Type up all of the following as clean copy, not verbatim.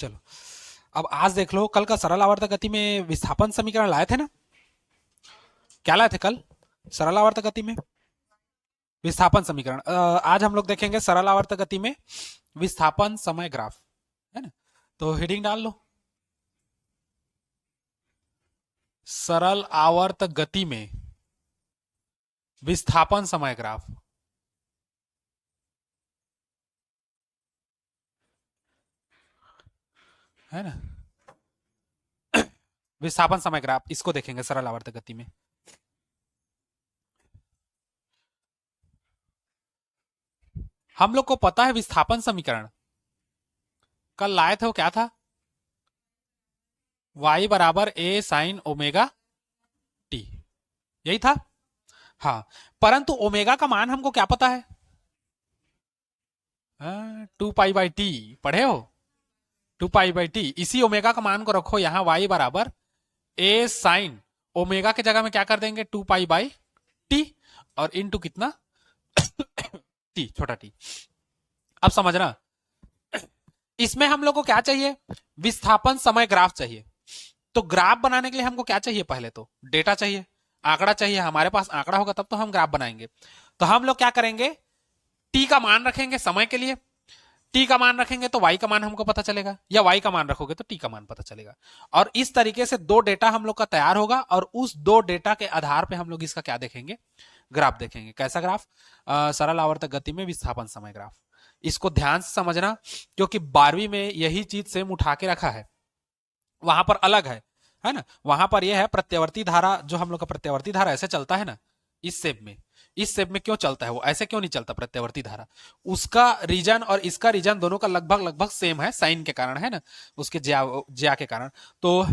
चलो, अब आज देख लो, कल का सरल आवर्त गति में विस्थापन समीकरण लाए थे ना? क्या लाए थे कल सरल आवर्त गति में? विस्थापन समीकरण। आज हम लोग देखेंगे सरल आवर्त गति में विस्थापन समय ग्राफ, है ना? तो हेडिंग डाल लो, सरल आवर्त गति में विस्थापन समय ग्राफ, है ना? विस्थापन समय ग्राफ, इसको देखेंगे सरल आवर्त गति में। हम लोग को पता है विस्थापन समीकरण कल लाए थे, वो क्या था? y बराबर a साइन ओमेगा टी, यही था। हाँ, परंतु ओमेगा का मान हमको क्या पता है? 2 पाई बाई टी, पढ़े हो? 2 पाई बाई टी, इसी ओमेगा का मान को रखो यहाँ y बराबर a साइन ओमेगा के जगह में क्या कर देंगे? 2 पाई बाई टी, और इनटू कितना? टी, छोटा टी। अब समझना, इसमें हम लोग को क्या चाहिए? विस्थापन समय ग्राफ चाहिए। तो ग्राफ बनाने के लिए हमको क्या चाहिए? पहले तो डेटा चाहिए, आंकड़ा चाहिए। हमारे पास आंकड़ा होगा तब तो हम ग्राफ बनाएंगे। तो हम लोग क्या करेंगे? टी का मान रखेंगे समय के लिए, टी का मान रखेंगे तो वाई का मान हमको पता चलेगा, या वाई का मान रखोगे तो टी का मान पता चलेगा। और इस तरीके से दो डेटा हम लोग का तैयार होगा, और उस दो डेटा के आधार पे हम लोग इसका क्या देखेंगे? ग्राफ देखेंगे। कैसा ग्राफ? सरल आवर्त गति में विस्थापन समय ग्राफ। इसको ध्यान से समझना, क्योंकि 12वीं में यही चीज सेम उठा के रखा है, वहां पर अलग है ना? वहां पर यह है प्रत्यावर्ती धारा, जो हम लोग का प्रत्यावर्ती धारा ऐसे चलता है ना, इस शेप में। इस शेप में क्यों चलता है? वो ऐसे क्यों नहीं चलता प्रत्यावर्ती धारा? उसका रीजन और इसका रीजन दोनों का लगभग लगभग सेम है, साइन के कारण, है ना? उसके ज्या के कारण। तो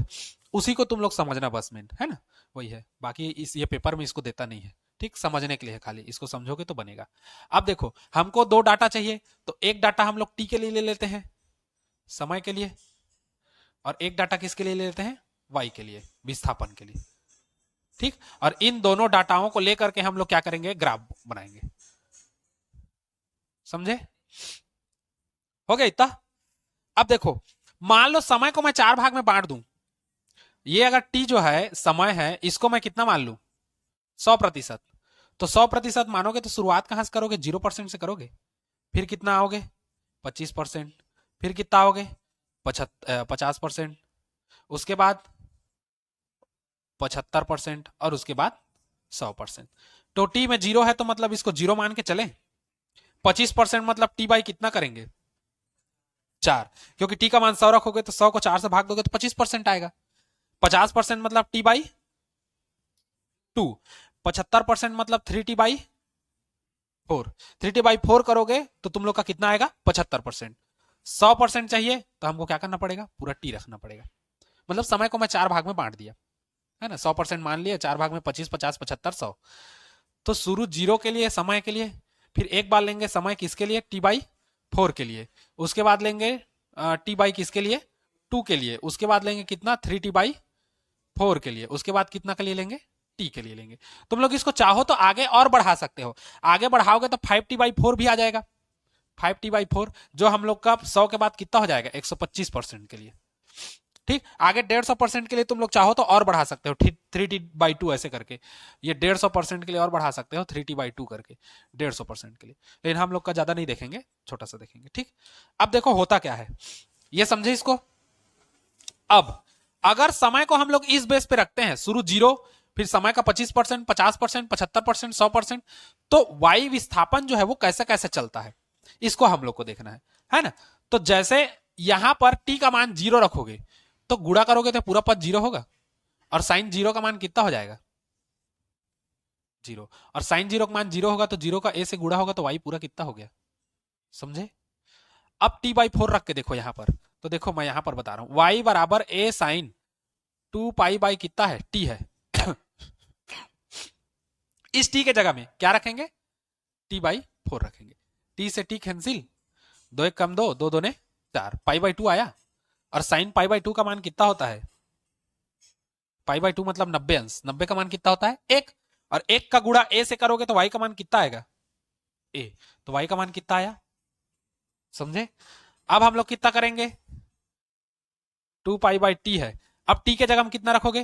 उसी को तुम लोग समझना बस, में है ना? वही है, बाकी इस ये पेपर में इसको देता नहीं है, ठीक? समझने के लिए है खाली, इसको समझोगे तो बनेगा। अब देखो, हमको दो डाटा चाहिए, तो एक डाटा हम लोग टी के लिए ले लेते हैं, समय के लिए, और एक डाटा किसके लिए ले लेते हैं? वाई के लिए, विस्थापन के लिए, ठीक? और इन दोनों डाटाओं को लेकर के हम लोग क्या करेंगे? ग्राफ बनाएंगे। समझे? हो गया इतना? अब देखो, मान लो समय को मैं 4 भाग में बांट दूं। ये अगर टी जो है समय है, इसको मैं कितना मान लू? 100%। तो 100% मानोगे तो शुरुआत कहां से करोगे? 0% से करोगे। फिर कितना आओगे? 25%। फिर कितना आओगे? 50%। उसके बाद 75%, और उसके बाद 100%। तो टी में 0 है तो मतलब इसको 0 मान के चले। 25% मतलब टी बाई कितना करेंगे? 4, क्योंकि टी का मान 100 रखोगे तो 100 को 4 से भाग दोगे तो 25% आएगा। 50% मतलब टी बाई 2। 75% मतलब 3t/4। 3t/4 करोगे तो तुम लोग का कितना आएगा? 75%। 100% चाहिए तो हमको क्या करना पड़ेगा? पूरा टी रखना पड़ेगा। मतलब समय को मैं 4 भाग में बांट दिया, है ना? 100% मान लिया, 4 भाग में 25, 50, 75, 100। तो शुरू 0 के लिए, समय के लिए, फिर एक बार लेंगे समय किसके लिए? t/4 के लिए। उसके बाद लेंगे टी बाई किसके लिए? 2 के लिए। उसके बाद लेंगे कितना? 3t/4 के लिए। उसके बाद कितना के लिए लेंगे? टी के लिए लेंगे। तुम लोग इसको चाहो तो आगे और बढ़ा सकते हो। आगे बढ़ाओगे तो 5t/4 भी आ जाएगा। 5t/4 जो हम लोग का 100 के बाद कितना हो जाएगा? 125% के लिए, ठीक? आगे 150% के लिए तुम लोग चाहो तो और बढ़ा सकते हो, 3t/2 ऐसे करके। ये 150% के लिए और बढ़ा सकते हो, 3t/2 करके, 150% के लिए। लेकिन हम लोग का ज्यादा नहीं देखेंगे, छोटा सा देखेंगे, ठीक? अब देखो होता क्या है, ये समझे इसको? अब अगर समय को हम लोग इस बेस पे रखते हैं, शुरू 0, फिर समय का 25%, 50%, 75%, 100%, तो वाई विस्थापन जो है वो कैसे कैसे चलता है, इसको हम लोग को देखना है ना? तो जैसे यहां पर टी का मान 0 रखोगे तो गुणा करोगे तो पूरा पद 0 होगा, और साइन 0 का मान कितना हो जाएगा? 0। और साइन 0 का मान 0 होगा तो 0 का ए से गुणा होगा तो वाई पूरा कितना हो गया? समझे? अब t/4 रख के देखो यहां पर, तो देखो मैं यहां पर बता रहा हूं, वाई बराबर ए साइन 2 पाई बाई कितना है? टी है। इस टी के जगह में क्या रखेंगे? t/4 रखेंगे। टी से टी कैंसिल, 2 1 कम 2, 2 2 4, पाई/2 आया। और साइन पाई/2 का मान कितना होता है? पाई/2 मतलब 90 अंश। 90 का मान कितना होता है? 1। और 1 का गुणा ए से करोगे तो वाई का मान कितना आएगा? ए। तो वाई का मान कितना आया? समझे? अब हम लोग कितना करेंगे? टू पाई बाई टी है। अब टी के जगह हम कितना रखोगे,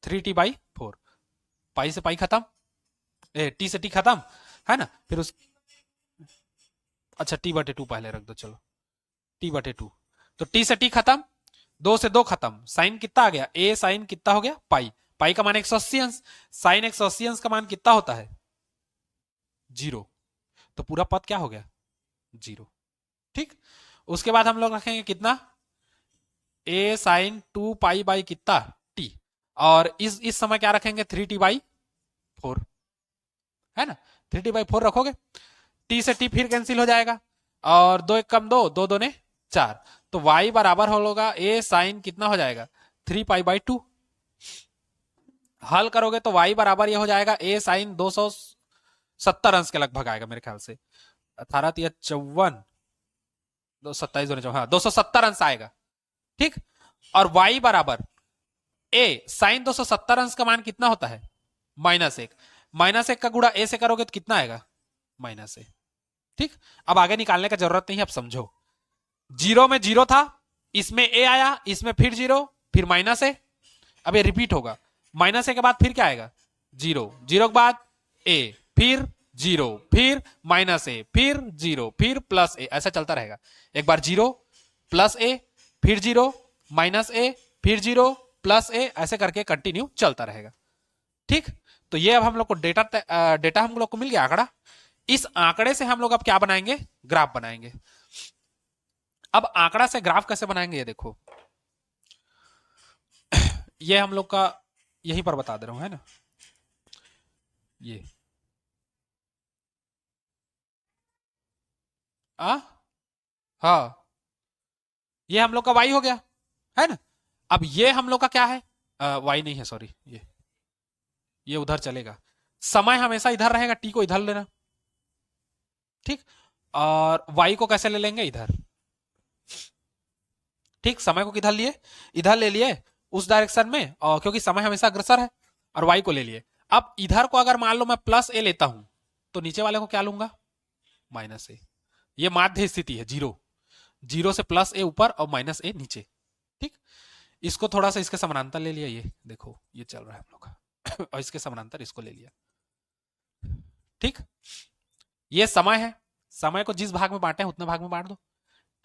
3t/4। पाई से पाई खत्म, टी से टी खत्म, है ना। फिर उस, अच्छा t/2 पहले रख दो, चलो t/2। तो टी से टी खत्म, 2 से 2 खत्म, साइन कितना आ गया, ए साइन कितना हो गया पाई। पाई का मान 180 अंश, साइन 180 अंश का मान कितना होता है 0। तो पूरा पद क्या हो गया 0। ठीक, उसके बाद हम लोग रखेंगे कितना, ए साइन 2 पाई बाई कितना टी, और इस समय क्या रखेंगे 3t/4, है ना। 3t/4 रखोगे, टी से टी फिर कैंसिल हो जाएगा, और 2 1 कम 2, 2 2 ने 4। तो y बराबर होगा ए साइन कितना हो जाएगा 3π/2। हल करोगे तो y बराबर ये हो जाएगा ए साइन 270 अंश के लगभग आएगा मेरे ख्याल से, 18 27 हाँ 270 अंश आएगा। ठीक, और y बराबर a साइन 270 अंश का मान कितना होता है -1, -1 का गुणा a से करोगे तो कितना आएगा -a। ठीक, अब आगे निकालने का जरूरत नहीं है, अब समझो। 0 में 0 था, इसमें a आया, इसमें फिर 0, फिर -a। अब ये रिपीट होगा, -a के बाद फिर क्या आएगा 0, 0 के बाद a, फिर 0, फिर -a, फिर 0, फिर +a, ऐसा चलता रहेगा। एक बार 0 +a, फिर 0 -a, फिर 0 +a, ऐसे करके कंटिन्यू चलता रहेगा। ठीक, तो ये अब हम लोग को डेटा हम लोग को मिल गया आंकड़ा। इस आंकड़े से हम लोग अब क्या बनाएंगे, ग्राफ बनाएंगे। अब आंकड़ा से ग्राफ कैसे बनाएंगे ये देखो, ये हम लोग का यहीं पर बता दे रहा हूं, है ना। ये हाँ, ये हम लोग का y हो गया, है ना। अब ये हम लोग का क्या है, y नहीं है सॉरी, ये उधर चलेगा। समय हमेशा इधर रहेगा, t को इधर लेना। ठीक, और y को कैसे ले लेंगे इधर। ठीक, समय को किधर लिए, इधर ले लिए उस डायरेक्शन में, और क्योंकि समय हमेशा अग्रसर है, और y को ले लिए। अब इधर को अगर मान लो मैं +a लेता हूं, तो नीचे वाले को क्या लूंगा -a। ये माध्य स्थिति है, 0 0 से +a ऊपर और -a नीचे। ठीक, इसको थोड़ा सा इसके समानांतर ले लिया, ये देखो ये चल रहा है हम लोग का और इसके समानांतर इसको ले लिया। ठीक, ये समय है, समय को जिस भाग में बांटे हैं उतने भाग में बांट दो।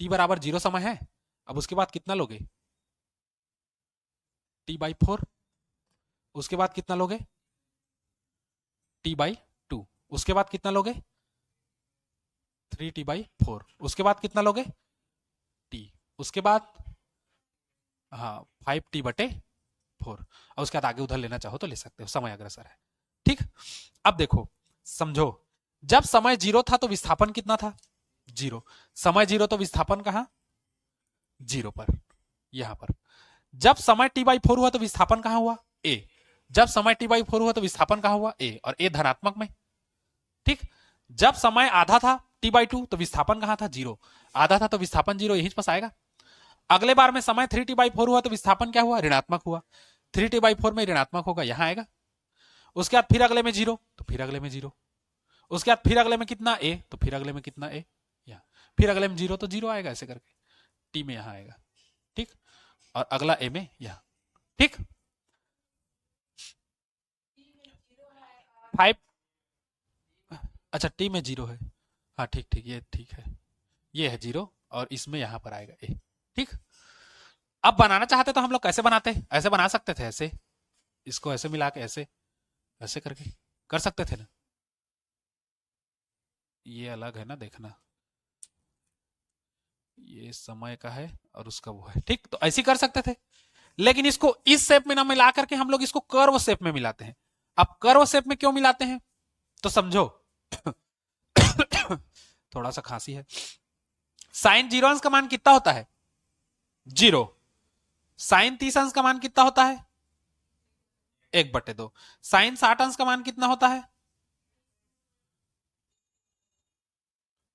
t बराबर 0 समय है, अब उसके बाद कितना लोगे t/4, उसके बाद कितना लोगे t/2, उसके बाद कितना लोगे 3t/4, उसके बाद कितना लोगे t, उसके बाद हाँ 5t/4, और उसके बाद आगे उधर लेना चाहो तो ले सकते हो, समय अग्रसर है। ठीक, अब देखो समझो, जब समय 0 था तो विस्थापन कितना था 0, समय 0 तो विस्थापन कहां 0 पर, यहां पर। जब समय t/4 हुआ तो विस्थापन कहां हुआ a, जब समय t/4 हुआ तो विस्थापन कहां हुआ a, और a धनात्मक में। ठीक, जब समय आधा था t/2 तो विस्थापन कहां था 0, आधा था तो विस्थापन 0 यहीं पास आएगा। अगले बार में समय 3t/4 हुआ तो विस्थापन क्या हुआ ऋणात्मक हुआ, 3t/4 में ऋणात्मक होगा, यहां आएगा। उसके बाद फिर अगले में 0 तो फिर अगले में 0, उसके बाद फिर अगले में कितना a तो फिर अगले में कितना a, यहाँ फिर अगले में 0 तो 0 आएगा, ऐसे करके t में यहां आएगा। ठीक, और अगला a में यहां। ठीक, 5, अच्छा t में 0 है, हाँ ठीक ठीक, ये ठीक है, ये है 0, और इसमें यहां पर आएगा a। ठीक, अब बनाना चाहते तो हम लोग कैसे बनाते, ऐसे बना सकते थे, ऐसे इसको ऐसे मिला के ऐसे ऐसे करके कर सकते थे ना, ये अलग है ना, देखना ये समय का है और उसका वो है। ठीक, तो ऐसे कर सकते थे, लेकिन इसको इस शेप में ना मिला करके हम लोग इसको कर्व शेप में मिलाते हैं। अब कर्व शेप में क्यों मिलाते हैं तो समझो थोड़ा सा खांसी है। साइन 0 अंश का मान कितना होता है 0, साइन 30 अंश का मान कितना होता है 1/2, साइन 60 अंश का मान कितना होता है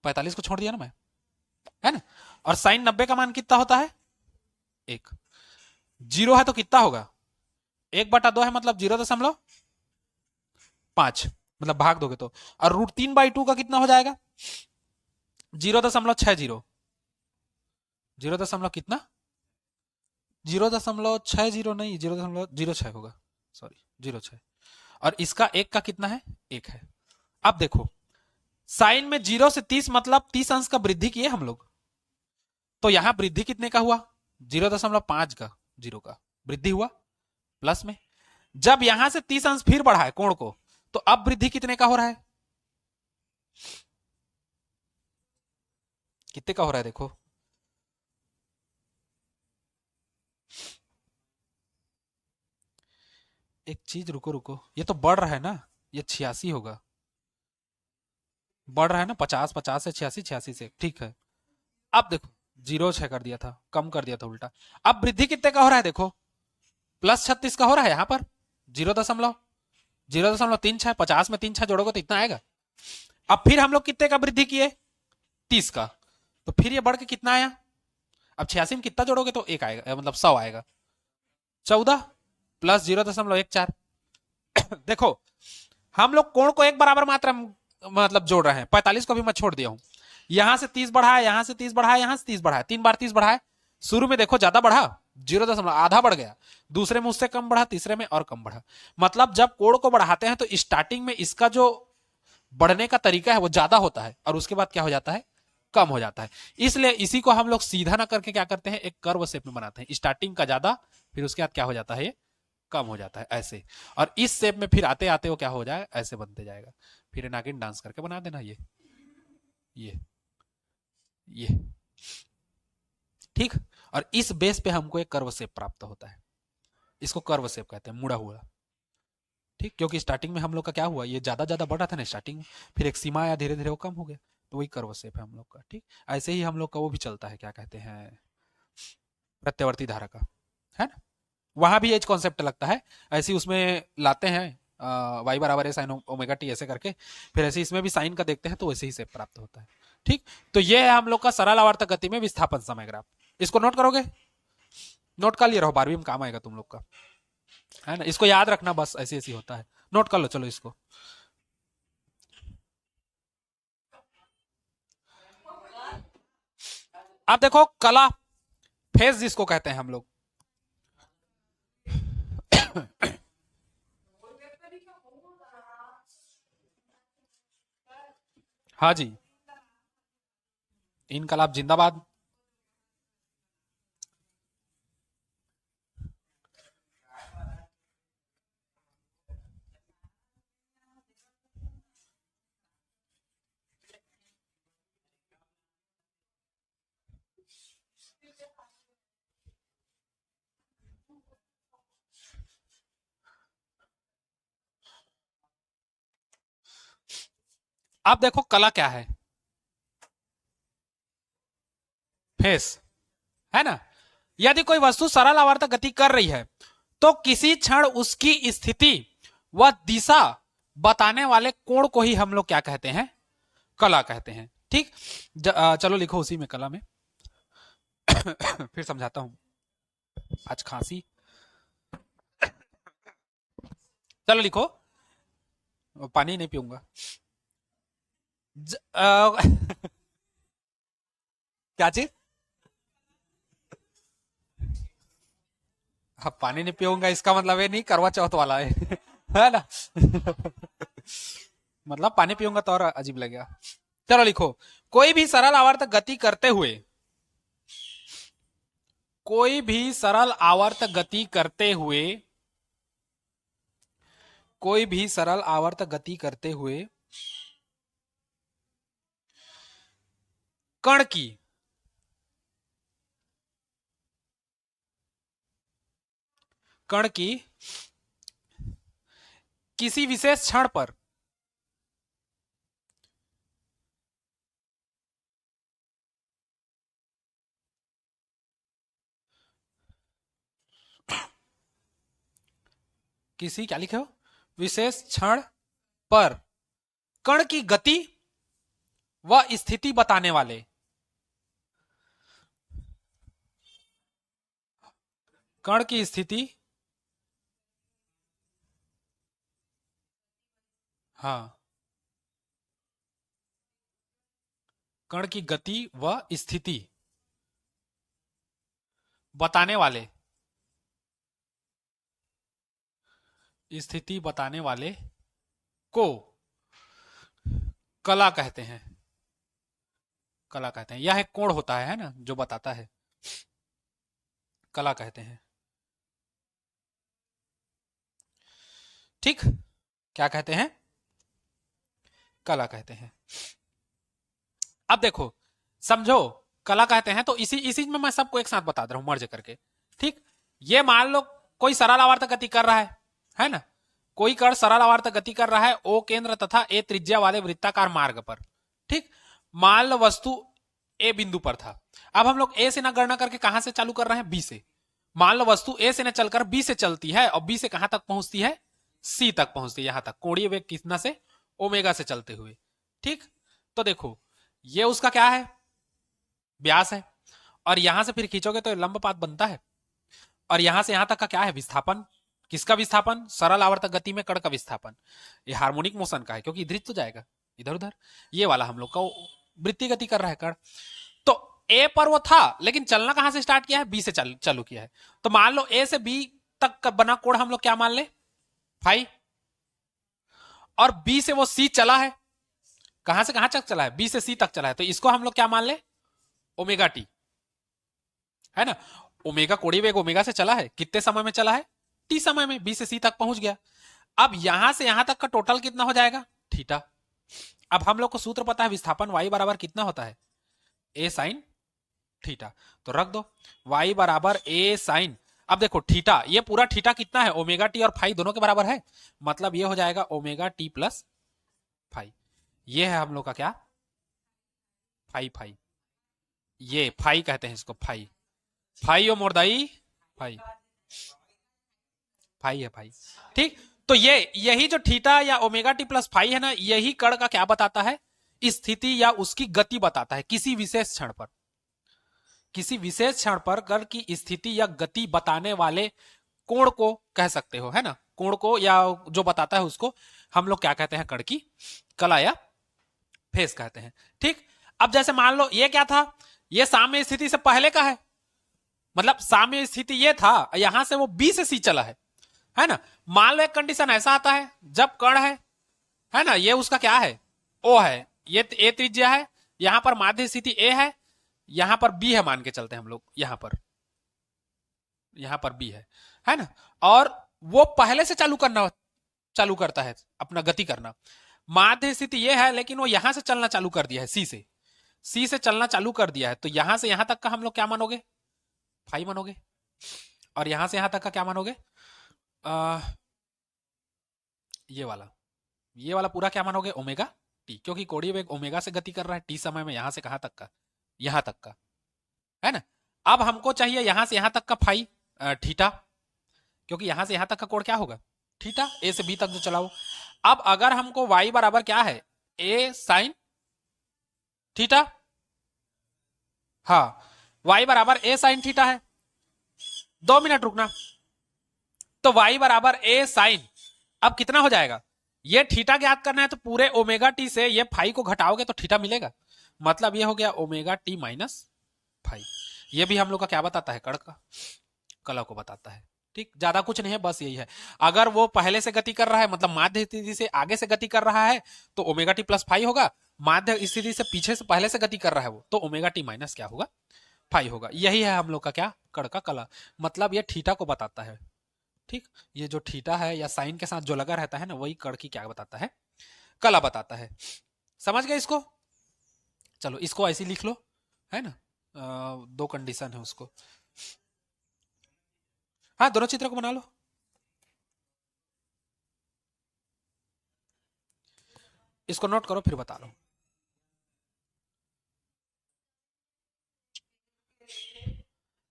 45 को छोड़ दिया ना मैं, है ना। और साइन 90 का मान कितना होता है 1, 0 है तो कितना होगा 1/2 है, मतलब 0.5, मतलब भाग दोगे तो, और √3/2 का कितना हो जाएगा 0.60, 0 कितना 0.60 नहीं, 0.06 होगा, सॉरी 0.6। और इसका एक का कितना है, एक है। अब देखो साइन में 0 से 30 मतलब 30 अंश का वृद्धि किए हम लोग, तो यहां वृद्धि कितने का हुआ, 0.5 का, जीरो का वृद्धि हुआ प्लस में। जब यहां से 30 अंश फिर बढ़ा है कोण को, तो अब वृद्धि कितने का हो रहा है, कितने का हो रहा है देखो, एक चीज, रुको रुको, ये तो बढ़ रहा है ना, ये 86 होगा, बढ़ रहा है ना, 50 से 86, 86 से, ठीक है। अब देखो 0.6 कर दिया था, कम कर दिया था उल्टा। अब वृद्धि कितने का हो रहा है देखो, +36 का हो रहा है यहाँ पर, 0.036, 50 में 3 6 जोड़ोगे तो इतना आएगा। अब फिर हम लोग कितने का वृद्धि किए, 30 का, तो फिर ये बढ़ के कितना आया, अब 86 में कितना जोड़ोगे तो एक आएगा, मतलब 100 आएगा, 14 प्लस 0.14। देखो हम लोग कोण को एक बराबर मात्रा मतलब जोड़ रहे हैं, 45 को भी मैं छोड़ दिया हूं, यहां से 30 बढ़ा है, यहां से 30 बढ़ा है, यहां से 30 बढ़ा है, 3 बार 30 बढ़ा है। शुरू में देखो ज्यादा बढ़ा, 0.आधा बढ़ गया, दूसरे में उससे कम बढ़ा, तीसरे में और कम बढ़ा। मतलब जब कोण को बढ़ाते हैं तो स्टार्टिंग में इसका जो बढ़ने का तरीका है वो ज्यादा होता है, और उसके बाद क्या हो जाता है, कम हो जाता है। इसलिए इसी को हम लोग सीधा ना करके क्या करते हैं, एक कर्व शेप में बनाते हैं, स्टार्टिंग का ज्यादा, फिर उसके बाद क्या हो जाता है, ये कम हो जाता है ऐसे। और इस शेप में फिर आते आते वो क्या हो जाए, ऐसे बनते जाएगा। फिर नागिन डांस करके बना देना, ये ये ठीक। और इस बेस पे हमको एक कर्व शेप प्राप्त होता है, इसको कर्व शेप कहते हैं, मुड़ा हुआ, ठीक। क्योंकि स्टार्टिंग में हम लोग का क्या हुआ, ये ज्यादा ज्यादा बढ़ रहा था ना स्टार्टिंग में, फिर एक सीमा आया, धीरे धीरे वो कम हो गया, तो वही कर्व शेप है हम लोग का, ठीक। ऐसे ही हम लोग का वो भी चलता है, क्या कहते हैं, प्रत्यावर्ती धारा का, है ना, वहां भी एज कॉन्सेप्ट लगता है, ऐसे ही उसमें लाते हैं, वाई बराबर है साइन ओमेगा टी ऐसे करके, फिर ऐसे इसमें भी साइन का देखते हैं तो वैसे ही से प्राप्त होता है, ठीक। तो ये है हम लोग का सरल आवर्तक गति में विस्थापन समय ग्राफ। इसको नोट करोगे, नोट कर लिए रहो, 12वीं में काम आएगा तुम लोग का, है ना, इसको याद रखना बस, ऐसे ऐसे होता है, नोट कर लो चलो इसको। अब देखो कला, फेज जिसको कहते हैं हम लोग, हाँ जी, इनकलाब जिंदाबाद। अब देखो कला क्या है, फेस, है ना। यदि कोई वस्तु सरल आवर्तक गति कर रही है तो किसी क्षण उसकी स्थिति व दिशा बताने वाले कोण को ही हम लोग क्या कहते हैं, कला कहते हैं, ठीक। चलो लिखो उसी में, कला में फिर समझाता हूं, आज खांसी, चलो लिखो, पानी नहीं पीऊंगा। ज, आ, क्या चीज, हाँ, पानी नहीं पीऊंगा इसका मतलब ये नहीं करवा चौथ वाला है है ना मतलब पानी पीऊंगा तो और अजीब लगेगा। चलो लिखो, कोई भी सरल आवर्तक गति करते हुए, कोई भी सरल आवर्तक गति करते हुए, कोई भी सरल आवर्तक गति करते हुए कण की कण की किसी विशेष क्षण पर किसी, क्या लिखे हो, विशेष क्षण पर कण की गति व स्थिति बताने वाले, कण की स्थिति, हाँ, कण की गति व स्थिति बताने वाले स्थिति बताने वाले को कला कहते हैं। कला कहते हैं, यह एक कोण होता है ना, जो बताता है, कला कहते हैं। ठीक, क्या कहते हैं? कला कहते हैं। अब देखो, समझो, कला कहते हैं तो इसी इसी में मैं सबको एक साथ बता दे रहा हूं मर्ज करके। ठीक, ये मान लो कोई सरल आवर्त गति कर रहा है ना, कोई कण सरल आवर्त गति कर रहा है ओ केंद्र तथा ए त्रिज्या वाले वृत्ताकार मार्ग पर। ठीक, मान लो वस्तु ए बिंदु पर था। अब हम लोग ए से ना गणना करके कहां से चालू कर रहे हैं? बी से। मान लो वस्तु ए से ना चलकर बी से चलती है और बी से कहां तक पहुंचती है? सी तक पहुंचती है, यहां तक कोणीय वेग कितना से? ओमेगा से चलते हुए। ठीक, तो देखो ये उसका क्या है? व्यास है। और यहां से फिर खींचोगे तो लंब पात बनता है। और यहां से यहां तक का क्या है? विस्थापन। किसका विस्थापन? सरल आवर्तक गति में कण का विस्थापन। ये हार्मोनिक मोशन का है क्योंकि इधर तो जाएगा, इधर उधर। ये वाला हम लोग का वृत्तीय गति कर रहा है कण। तो ए पर वो था, लेकिन चलना कहां से स्टार्ट किया है? बी से चालू किया है। तो मान लो ए से बी तक का बना कोण हम लोग क्या मान ले? फाई। और बी से वो सी चला है। कहां से कहां तक चला है? बी से सी तक चला है, तो इसको हम लोग क्या मान ले? ओमेगा टी, है ना। ओमेगा कोणीय वेग ओमेगा से चला है, कितने समय में चला है? टी समय में, बी से सी तक पहुंच गया। अब यहां से यहां तक का टोटल कितना हो जाएगा? थीटा। अब हम लोग को सूत्र पता है, विस्थापन y बराबर कितना होता है? ए साइन थीटा। तो रख दो y बराबर ए साइन। अब देखो थीटा, ये पूरा थीटा कितना है? ओमेगा टी और फाई दोनों के बराबर है, मतलब ये हो जाएगा ओमेगा टी प्लस फाई। ये है हम लोग का क्या? Phi phi. ये फाई कहते हैं इसको, फाई। फाई और मोरदाई फाई। फाई है फाई। ठीक, तो ये यही जो थीटा या ओमेगा टी प्लस फाई है ना, यही कण का क्या बताता है? स्थिति या उसकी गति बताता है किसी विशेष क्षण पर। किसी विशेष क्षण पर कण की स्थिति या गति बताने वाले कोण को कह सकते हो, है ना। कोण को या जो बताता है उसको हम लोग क्या कहते हैं? कण की कला या फेस कहते हैं। ठीक, अब जैसे मान लो ये क्या था? ये साम्य स्थिति से पहले का है, मतलब साम्य स्थिति ये था, यहां से वो बी से सी चला है ना। मान लो एक कंडीशन ऐसा आता है जब कण है ना, ये उसका क्या है? ओ है, ये ए त्रिज्या है, यहां पर माध्य स्थिति ए है, यहां पर बी है, मान के चलते हैं हम लोग, यहां पर बी है ना। और वो पहले से चालू करता है अपना गति करना। माध्य स्थिति ये है, लेकिन वो यहां से चलना चालू कर दिया है, सी से चलना चालू कर दिया है, तो यहां से यहां तक का हम लोग क्या मानोगे? फाई मानोगे। और यहां से यहां तक का क्या मानोगे? आ, ये वाला पूरा क्या मानोगे? ओमेगा टी, क्योंकि कोणीय वेग ओमेगा से गति कर रहा है टी समय में, यहां से कहां तक का? यहां तक का, है ना। अब हमको चाहिए यहां से यहां तक का फाई, थीटा, क्योंकि यहां से यहां तक का कोण क्या होगा? थीटा। ए से बी तक जो चलाओ। अब अगर हमको y बराबर क्या है? ए साइन थीटा। हाँ, y बराबर ए साइन थीटा है। 2 मिनट रुकना। तो y बराबर ए साइन, अब कितना हो जाएगा? ये थीटा ज्ञात करना है, तो पूरे ओमेगा टी से ये फाई को घटाओगे तो थीटा मिलेगा। मतलब ये हो गया ओमेगा टी माइनस फाई। ये भी हम लोग का क्या बताता है? कण का कला को बताता है। ठीक, ज्यादा कुछ नहीं है, बस यही है। अगर वो पहले से गति कर रहा है, मतलब माध्य स्थिति से आगे से गति कर रहा है, तो ओमेगा टी प्लस फाई होगा। माध्य स्थिति से पीछे से पहले से गति कर रहा है वो, तो ओमेगा टी माइनस क्या होगा? फाई होगा। यही है हम लोग का क्या? कण का कला। मतलब ये थीटा को बताता है। ठीक, ये जो थीटा है या साइन के साथ जो लगा रहता है ना, वही कण की क्या बताता है? कला बताता है। समझ गए इसको? चलो इसको ऐसे लिख लो, है ना। दो कंडीशन है उसको। हाँ, दोनों चित्र को बना लो। इसको नोट करो फिर बता लो।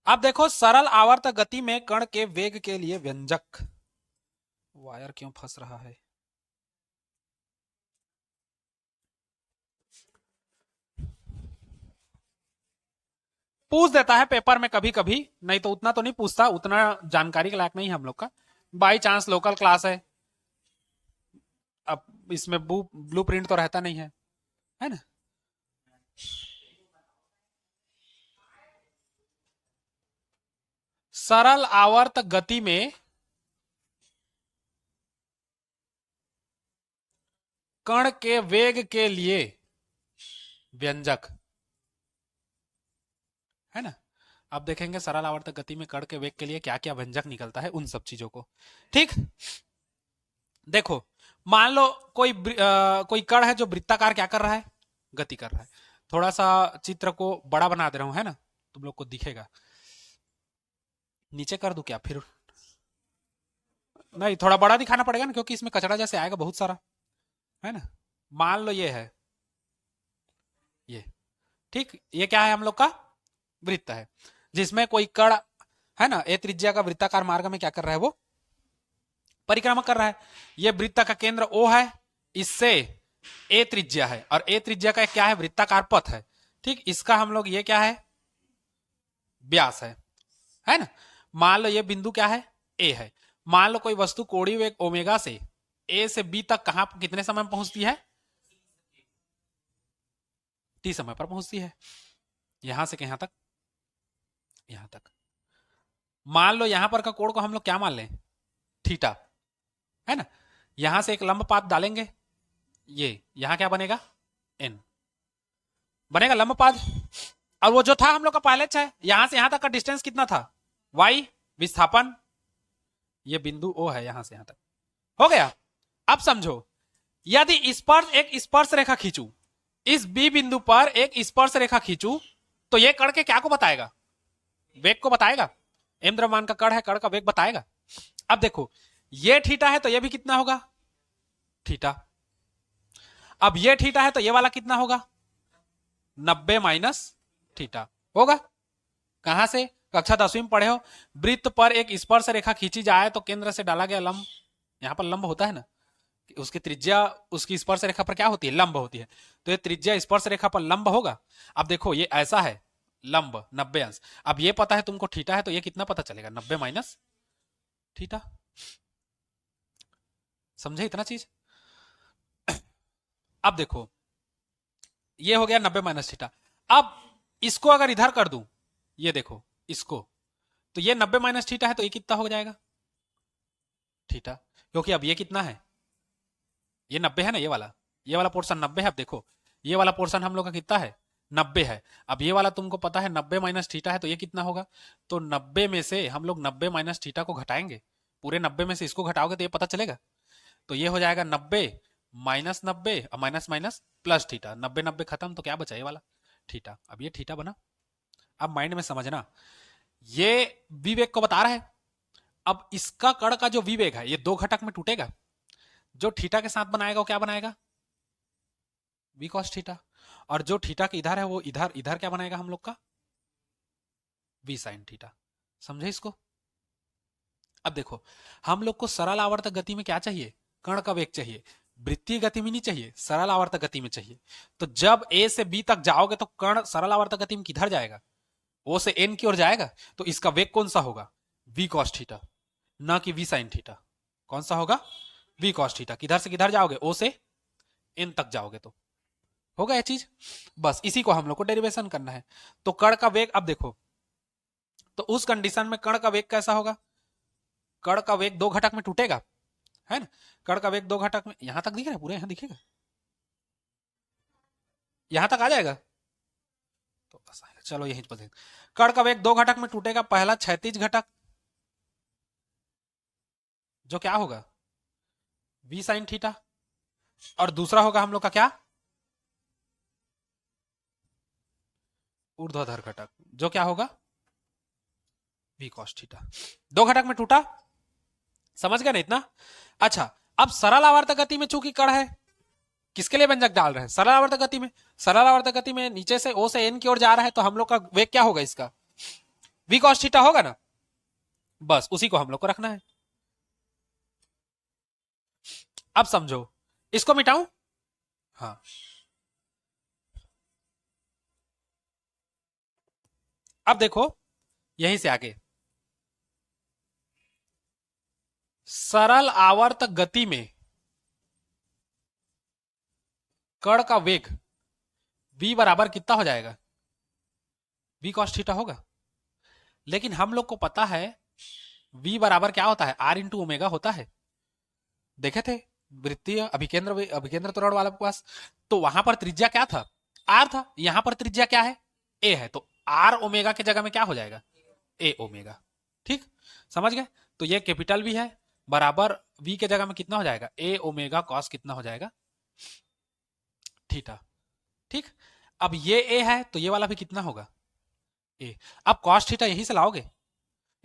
अब देखो, सरल आवर्त गति में कण के वेग के लिए व्यंजक। वायर क्यों फंस रहा है? पूछ देता है पेपर में कभी कभी, नहीं तो उतना तो नहीं पूछता, उतना जानकारी के लायक नहीं है हम लोग का। बाई चांस लोकल क्लास है, अब इसमें ब्लू प्रिंट तो रहता नहीं है ना। सरल आवर्त गति में कण के वेग के लिए व्यंजक, है ना। अब देखेंगे सरल आवर्तक गति में कण के वेग के लिए क्या क्या व्यंजक निकलता है, उन सब चीजों को। ठीक, देखो मान लो कोई कण है जो वृत्ताकार क्या कर रहा है, गति कर रहा है। थोड़ा सा चित्र को बड़ा बना दे रहा हूं, है ना, तुम लोग को दिखेगा। नीचे कर दूं क्या फिर? नहीं, थोड़ा बड़ा दिखाना पड़ेगा ना, क्योंकि इसमें कचरा जैसे आएगा बहुत सारा, है ना। मान लो ये है, ये ठीक, ये क्या है हम लोग का वृत्त है, जिसमें कोई कण है ना, ए त्रिज्या का वृत्ताकार मार्ग में क्या कर रहा है, वो परिक्रमा कर रहा है। ये वृत्त का केंद्र ओ है, इससे ए त्रिज्या है, और ए त्रिज्या का क्या है, वृत्ताकार पथ है। ठीक, इसका हम लोग ये क्या है, व्यास है ना। मान लो ये बिंदु क्या है, ए है। मान लो कोई वस्तु कोणीय वेग ओमेगा से ए से बी तक कहां कितने समय में पहुंचती है, टी समय पर पहुंचती है। यहां से यहां तक, यहां तक। मान लो यहां पर का कोण को हम लोग क्या मान लें, थीटा, है ना। यहां से एक लंब पात डालेंगे, ये यहां क्या बनेगा, एन बनेगा लंब पात। और वो जो था हम लोग का पहले है, यहां से यहां तक का डिस्टेंस कितना था, वाई, विस्थापन, ये बिंदु ओ है, यहां से यहां तक हो गया। अब समझो, यदि स्पर्श एक स्पर्श रेखा खींचू, इस बी बिंदु पर एक स्पर्श रेखा खींचू, तो ये कण के क्या को बताएगा, वेग को बताएगा। एम द्रव्यमान का कण है, कण का वेग बताएगा। अब देखो ये थीटा है तो ये भी कितना होगा, थीटा। अब ये थीटा है तो ये वाला कितना होगा, 90 माइनस थीटा होगा। कहां से, कक्षा 10वीं में पढ़े हो, वृत्त पर एक स्पर्श रेखा खींची जाए तो केंद्र से डाला गया लंब, यहां पर लंब होता है ना, उसकी त्रिज्या उसकी स्पर्श रेखा पर क्या होती है, लंब होती है। तो ये त्रिज्या स्पर्श रेखा पर लंब होगा। अब देखो ये ऐसा है, लंब 90 अंश। अब ये पता है तुमको थीटा है, तो ये कितना पता चलेगा, 90 माइनस थीटा। समझे इतना चीज? अब देखो ये हो गया 90 माइनस थीटा। अब इसको अगर इधर कर दूं, ये देखो इसको, तो ये 90 माइनस थीटा है, तो ये कितना हो जाएगा, थीटा। क्योंकि अब ये कितना है, ये 90 है ना, ये वाला पोर्शन 90 है। अब देखो ये वाला पोर्शन हम लोग का कितना है, 90 है। अब ये वाला तुमको पता है 90 माइनस थीटा है, तो ये कितना होगा, तो 90 में से हम लोग 90 माइनस थीटा को घटाएंगे, पूरे 90 में से इसको घटाओगे तो ये पता चलेगा। तो ये हो जाएगा 90 माइनस 90 और माइनस माइनस प्लस थीटा, 90 90 खत्म, तो क्या बचा, ये वाला थीटा। अब ये थीटा बना। अब माइंड में समझना, ये विवेक को बता रहा है। अब इसका कण का जो विवेक है, ये दो घटक में टूटेगा। जो थीटा के साथ बनाएगा वो क्या बनाएगा, वी कॉस थीटा। और जो थीटा के इधर है वो इधर इधर क्या बनाएगा हम लोग का, वी साइन थीटा। समझे इसको? अब देखो हम लोग को सरल आवर्तक गति में क्या चाहिए, कण का वेग चाहिए। वृत्तीय गति में नहीं चाहिए, सरल आवर्तक गति में चाहिए। तो जब ए से बी तक जाओगे तो कण सरल आवर्तक गति में किधर जाएगा, ओ से एन की ओर जाएगा। तो इसका वेग कौन सा होगा, वी कॉस थीटा, ना कि वी साइन थीटा। कौन सा होगा, वी कॉस थीटा। किधर से किधर जाओगे, ओ से एन तक जाओगे तो होगा ये चीज। बस इसी को हम लोग को डेरिवेशन करना है। तो कण का वेग, अब देखो तो उस कंडीशन में कण का वेग कैसा होगा, कण का वेग दो घटक में टूटेगा, है ना। कण का वेग दो घटक में, यहां तक दिख रहा है, पूरे यहां दिखेगा, यहां तक आ जाएगा तो बस आएगा। चलो यहीं पर कण का वेग दो घटक में टूटेगा। पहला क्षैतिज घटक जो क्या होगा, वी साइन थीटा, और दूसरा होगा हम लोग का क्या, ऊर्ध्वाधर घटक जो क्या होगा, वी कॉस थीटा। दो घटक में टूटा, समझ गए ना इतना। अच्छा, अब सरल आवर्तक गति में चूंकि कण है, किसके लिए व्यंजक डाल रहे हैं, सरल आवर्तक गति में। सरल आवर्तक गति में नीचे से ओ से एन की ओर जा रहा है, तो हम लोग का वेग क्या होगा, इसका वी कॉस थीटा होगा ना। बस उसी को हम लोग को रखना है। अब समझो, इसको मिटाऊं, हाँ, अब देखो यहीं से आगे, सरल आवर्तक गति में कण का वेग v बराबर कितना हो जाएगा, v cos थीटा होगा। लेकिन हम लोग को पता है v बराबर क्या होता है, r इंटू ओमेगा होता है, देखे थे वृत्तीय अभिकेंद्र त्वरण वाला के पास, तो वहां पर त्रिज्या क्या था, आर था, यहां पर त्रिज्या क्या है, ए है, तो आर ओमेगा के जगह में क्या हो जाएगा, ए ओमेगा। ठीक, समझ गए। तो ये कैपिटल भी है, बराबर वी के जगह में कितना हो जाएगा, ए ओमेगा कॉस कितना हो जाएगा, थीटा। ठीक, अब ये ए है तो ये वाला भी कितना होगा, ए। अब कॉस थीटा यही से लाओगे,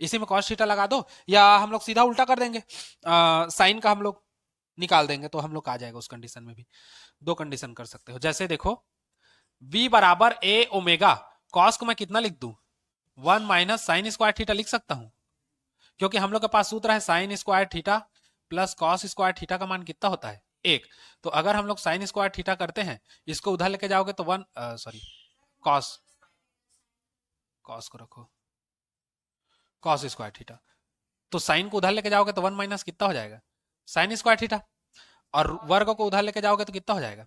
इसी में कॉस थीटा लगा दो, या हम लोग सीधा उल्टा कर देंगे, साइन का हम लोग निकाल देंगे तो हम लोग आ जाएगा उस कंडीशन में भी। दो कंडीशन कर सकते हो, जैसे देखो v बराबर ए ओमेगा, कॉस को मैं कितना लिख दूं, 1 माइनस साइन स्क्वायर थीटा लिख सकता हूं, क्योंकि हम लोग के पास सूत्र है sine square theta plus cos square theta का मान कितना होता है, एक। तो अगर हम लोग साइन स्क्वायर थीटा करते हैं, इसको उधर लेके जाओगे तो वन, सॉरी, कॉस, कॉस को रखो, कॉस स्क्वायर थीटा, तो साइन को उधर लेके जाओगे तो वन माइनस कितना हो जाएगा, साइन स्क्वायर थीटा, और वर्ग को उधर लेके जाओगे तो कितना हो जाएगा,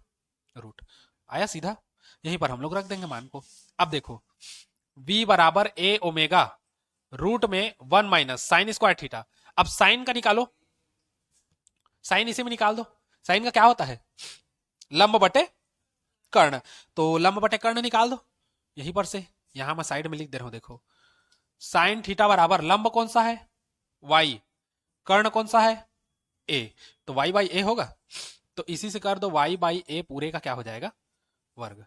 रूट। आया सीधा, यहीं पर हम लोग रख देंगे मान को। अब देखो v बराबर ए ओमेगा रूट में 1 माइनस साइन स्क्वायर थीटा, अब साइन का निकालो, साइन इसी में निकाल दो, साइन का क्या होता है, लंब बटे कर्ण, तो लंब बटे कर्ण निकाल दो यहीं पर से, यहां मैं साइड में लिख दे रहा हूं, देखो साइन थीटा बराबर लंब कौन सा है, y, कर्ण कौन सा है, a, तो y बाई ए होगा, तो इसी से कर दो y बाई ए पूरे का क्या हो जाएगा, वर्ग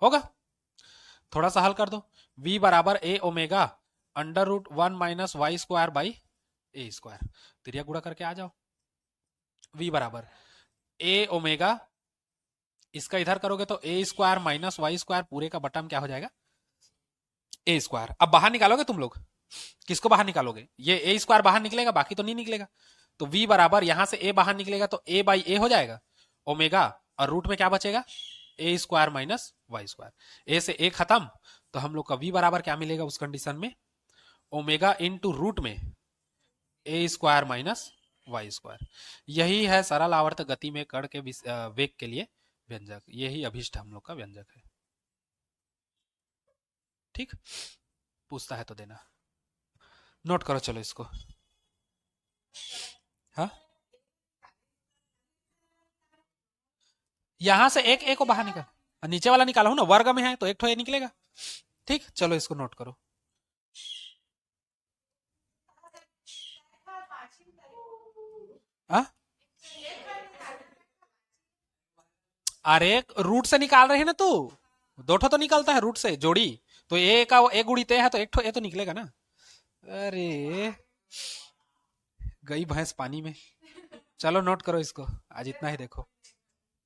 होगा। थोड़ा सा हल कर दो, v बराबर A omega under root 1 minus Y square by A square, तिरिया गुणा करके आ जाओ, v बराबर ए ओमेगा, इसका इधर करोगे तो ए स्क्वायर माइनस वाई स्क्वायर पूरे का बटा में क्या हो जाएगा, ए स्क्वायर। अब बाहर निकालोगे तुम लोग, किसको बाहर निकालोगे, ये ए स्क्वायर बाहर निकलेगा, बाकी तो नहीं निकलेगा, तो v बराबर यहां से a बाहर निकलेगा तो a बाई ए हो जाएगा ओमेगा, और रूट में क्या बचेगा, ए स्क्वायर माइनस वाई स्क्वायर, ए से ए खत्म, तो हम लोग का v बराबर क्या मिलेगा उस कंडीशन में, ओमेगा इंटू रूट में ए स्क्वायर माइनस वाई स्क्वायर। यही है सरल आवर्त गति में कण के वेग के लिए व्यंजक, यही अभिष्ट हम लोग का व्यंजक है। ठीक, पूछता है तो देना, नोट करो चलो इसको। हाँ, यहां से एक ए को बाहर निकाल, नीचे वाला निकाला हूं ना, वर्ग में है तो एक तो ए निकलेगा। ठीक, चलो इसको नोट करो। हाँ, अरे रूट से निकाल रहे हैं ना, तू दो ठो तो निकलता है रूट से जोड़ी, तो ए का ए गुणित ए है तो एक ठो ए तो निकलेगा ना। अरे गई भैंस पानी में, चलो नोट करो इसको, आज इतना ही देखो।